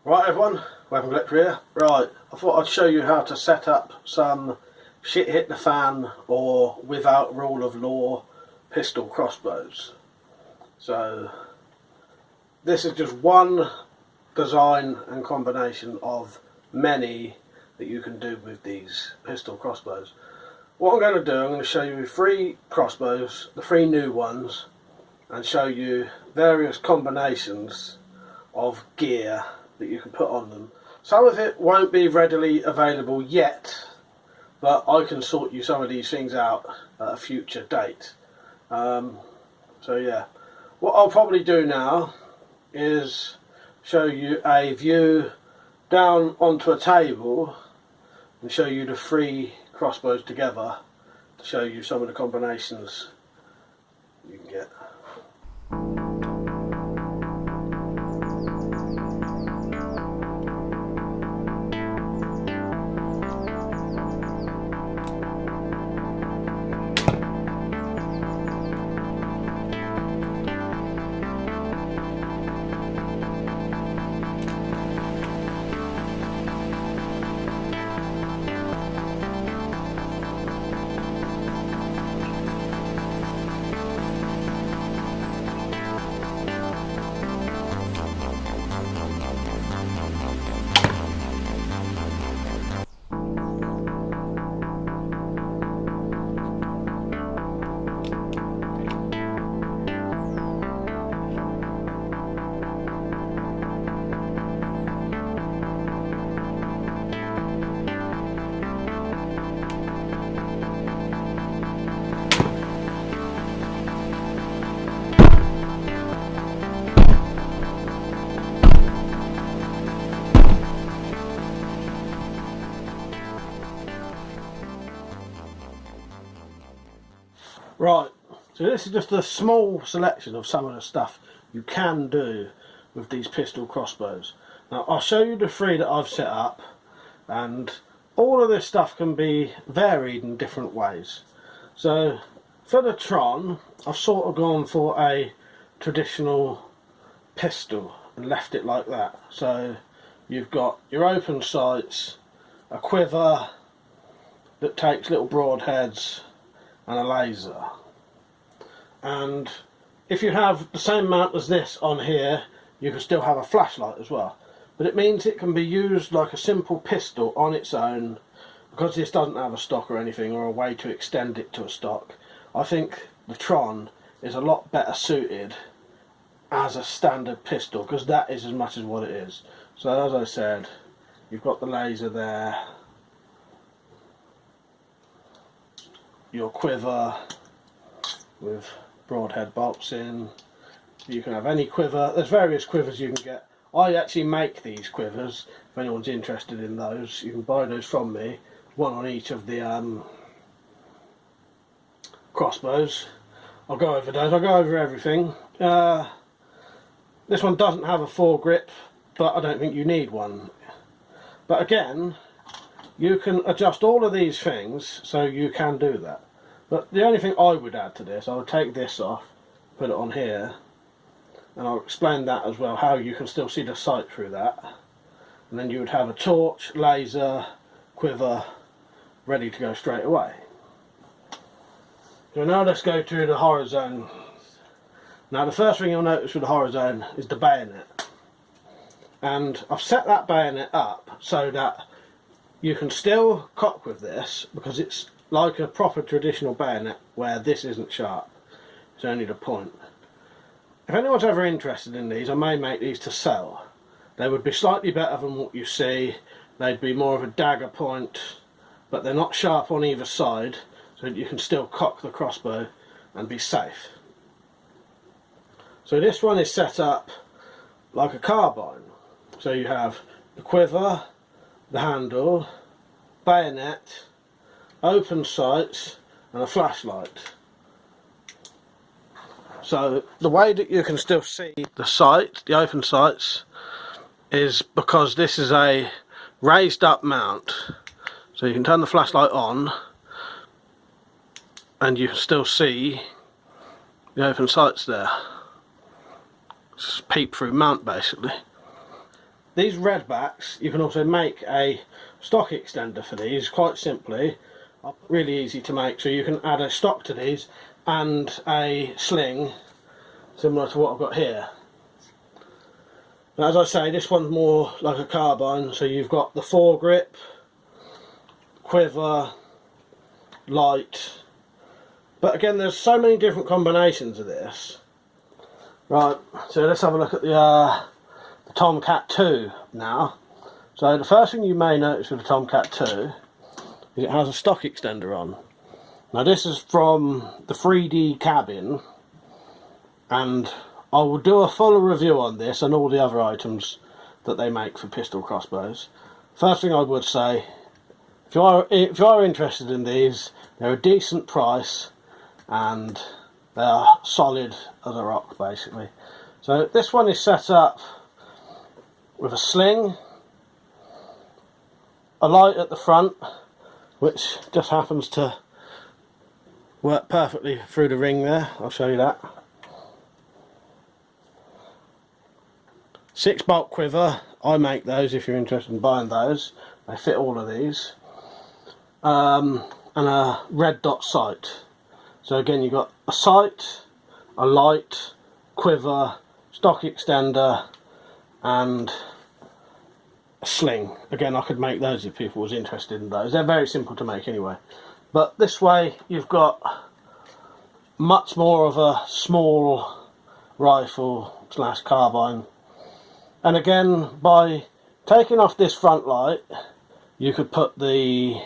Right everyone, WeaponCollector here. Right, I thought I'd show you how to set up some shit hit the fan or without rule of law pistol crossbows. So this is just one design and combination of many that you can do with these pistol crossbows. What I'm going to do, I'm going to show you 3 crossbows, the 3 new ones, and show you various combinations of gear that you can put on them. Some of it won't be readily available yet, but I can sort you some of these things out at a future date. So yeah, what I'll probably do now is show you a view down onto a table and show you the 3 crossbows together to show you some of the combinations you can get. Right, so this is just a small selection of some of the stuff you can do with these pistol crossbows. Now I'll show you the 3 that I've set up, and all of this stuff can be varied in different ways. So for the Tron, I've sort of gone for a traditional pistol and left it like that. So you've got your open sights, a quiver that takes little broadheads, and a laser. And if you have the same mount as this on here, you can still have a flashlight as well, but it means it can be used like a simple pistol on its own. Because this doesn't have a stock or anything, or a way to extend it to a stock, I think the Tron is a lot better suited as a standard pistol, because that is as much as what it is. So as I said, you've got the laser there, your quiver with broadhead bolts in. You can have any quiver. There's various quivers you can get. I actually make these quivers. If anyone's interested in those, you can buy those from me. One on each of the crossbows. I'll go over those. I'll go over everything. This one doesn't have a foregrip, but I don't think you need one. But again, you can adjust all of these things, so you can do that. But the only thing I would add to this, I would take this off, put it on here, and I'll explain that as well, how you can still see the sight through that. And then you would have a torch, laser, quiver, ready to go straight away. So now let's go through the Horizone. Now the first thing you'll notice with the Horizone is the bayonet. And I've set that bayonet up so that you can still cock with this, because it's like a proper traditional bayonet where this isn't sharp, it's only the point. If anyone's ever interested in these, I may make these to sell. They would be slightly better than what you see. They'd be more of a dagger point, but they're not sharp on either side, so that you can still cock the crossbow and be safe. So this one is set up like a carbine. So you have the quiver, the handle, bayonet, open sights, and a flashlight. So the way that you can still see the sight, the open sights, is because this is a raised up mount. So you can turn the flashlight on and you can still see the open sights there. It's a peep through mount basically. these Redbacks, you can also make a stock extender for these quite simply. Really easy to make, so you can add a stock to these and a sling similar to what I've got here. Now, as I say, this one's more like a carbine, so you've got the foregrip, quiver, light, but again there's so many different combinations of this. Right, so let's have a look at the Tomcat 2 now. So the first thing you may notice with the Tomcat 2 is it has a stock extender on. Now this is from the 3D cabin, and I will do a fuller review on this and all the other items that they make for pistol crossbows. First thing I would say, if you are interested in these, they're a decent price and they are solid as a rock basically. So this one is set up with a sling, a light at the front which just happens to work perfectly through the ring there. I'll show you that. 6-bolt quiver, I make those if you're interested in buying those. They fit all of these. And a red dot sight. So again you've got a sight, a light, quiver, stock extender and a sling. Again, I could make those if people was interested in those. They're very simple to make anyway. But this way you've got much more of a small rifle slash carbine. And again, by taking off this front light, you could put the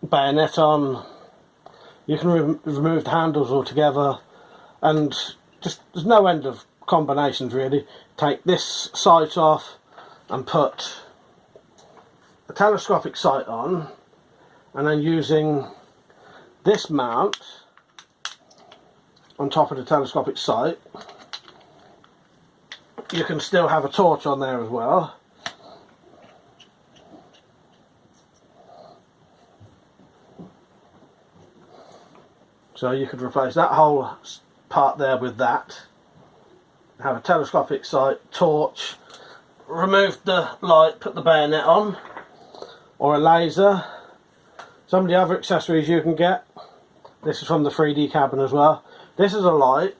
bayonet on. You can remove the handles altogether, and just there's no end of combinations really. Take this sight off and put a telescopic sight on, and then using this mount on top of the telescopic sight, you can still have a torch on there as well. So you could replace that whole part there with that. Have a telescopic sight, torch, remove the light, put the bayonet on, or a laser. Some of the other accessories you can get. This is from the 3D cabin as well. This is a light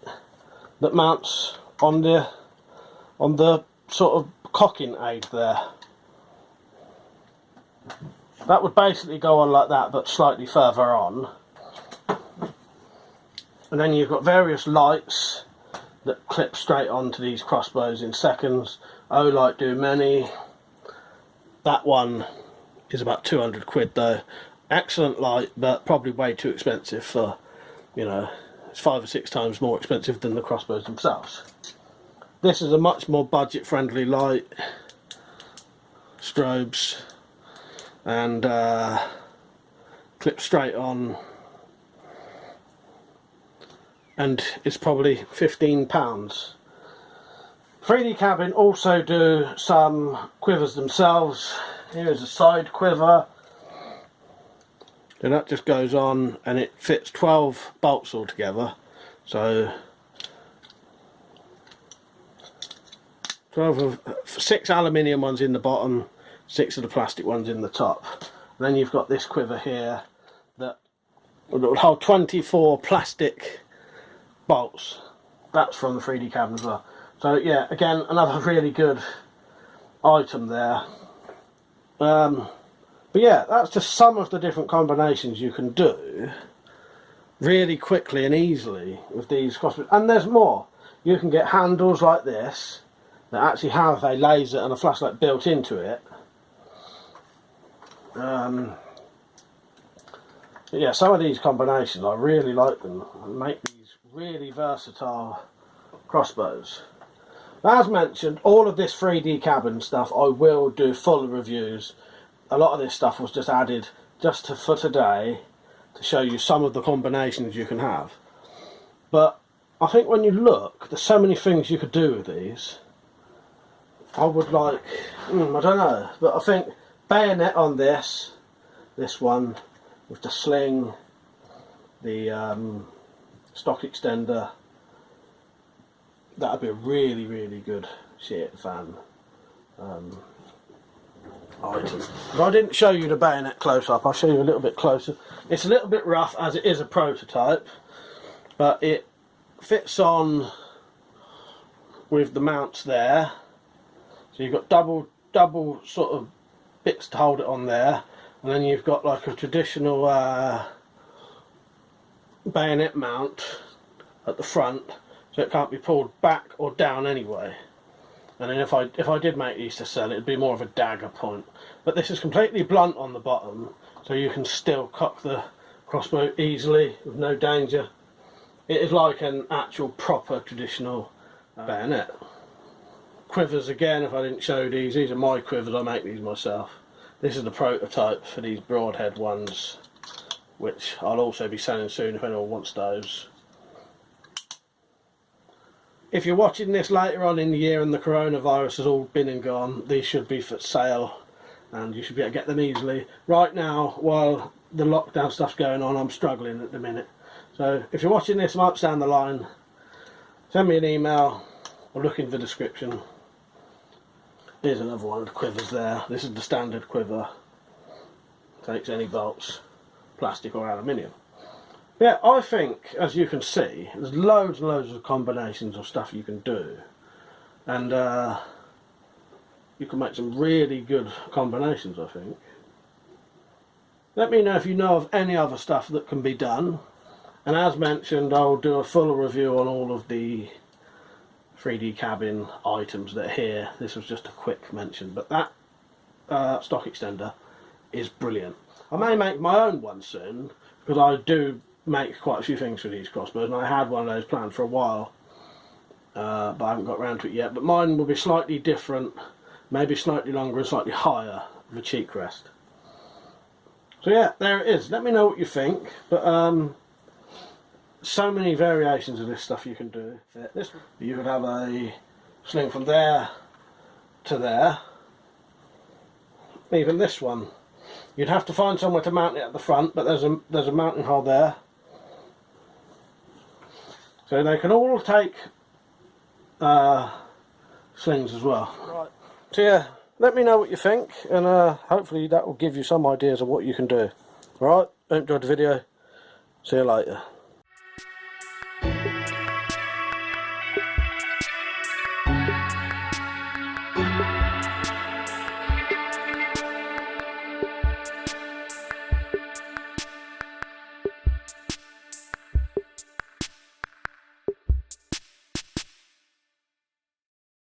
that mounts on the sort of cocking aid there. That would basically go on like that, but slightly further on. And then you've got various lights that clip straight onto these crossbows in seconds. Light do many. That one is about 200 quid though. Excellent light, but probably way too expensive for, you know, it's 5 or 6 times more expensive than the crossbows themselves. This is a much more budget friendly light. Strobes and clip straight on. And it's probably £15. 3D cabin also do some quivers themselves. Here is a side quiver. And that just goes on and it fits 12 bolts altogether. So 6 aluminium ones in the bottom, 6 of the plastic ones in the top. And then you've got this quiver here that will hold 24 plastic bolts. That's from the 3D cabin as well. So yeah, again, another really good item there. But yeah, that's just some of the different combinations you can do really quickly and easily with these crossbows. And there's more. You can get handles like this that actually have a laser and a flashlight built into it. Yeah, some of these combinations, I really like them. Make these really versatile crossbows. As mentioned, all of this 3D cabin stuff I will do full reviews. A lot of this stuff was just added just for today to show you some of the combinations you can have. But I think when you look, there's so many things you could do with these. I would like, I don't know, but I think bayonet on this one with the sling, the stock extender, that'd be a really, really good shit fan item. If I didn't show you the bayonet close up, I'll show you a little bit closer. It's a little bit rough as it is a prototype, but it fits on with the mounts there. So you've got double sort of bits to hold it on there, and then you've got like a traditional bayonet mount at the front, so it can't be pulled back or down anyway. And then if I did make these to sell, it'd be more of a dagger point. But this is completely blunt on the bottom, so you can still cock the crossbow easily with no danger. It is like an actual proper traditional bayonet. Quivers again, if I didn't show these are my quivers, I make these myself. This is the prototype for these broadhead ones, which I'll also be selling soon if anyone wants those. If you're watching this later on in the year and the coronavirus has all been and gone, these should be for sale and you should be able to get them easily. Right now, while the lockdown stuff's going on, I'm struggling at the minute. So if you're watching this months down the line, send me an email or look in the description. Here's another one of the quivers there. This is the standard quiver. Takes any bolts, plastic or aluminium. Yeah, I think, as you can see, there's loads and loads of combinations of stuff you can do. And you can make some really good combinations, I think. Let me know if you know of any other stuff that can be done. And as mentioned, I'll do a full review on all of the 3D cabin items that are here. This was just a quick mention, but that stock extender is brilliant. I may make my own one soon, because I do make quite a few things for these crossbows, and I had one of those planned for a while, but I haven't got around to it yet. But mine will be slightly different, maybe slightly longer and slightly higher with a cheek rest. So yeah, there it is. Let me know what you think. But so many variations of this stuff you can do. This, you could have a sling from there to there. Even this one, you'd have to find somewhere to mount it at the front, but there's a mounting hole there. So they can all take slings as well. Right. So yeah, let me know what you think, and hopefully that will give you some ideas of what you can do. Alright, hope you enjoyed the video. See you later.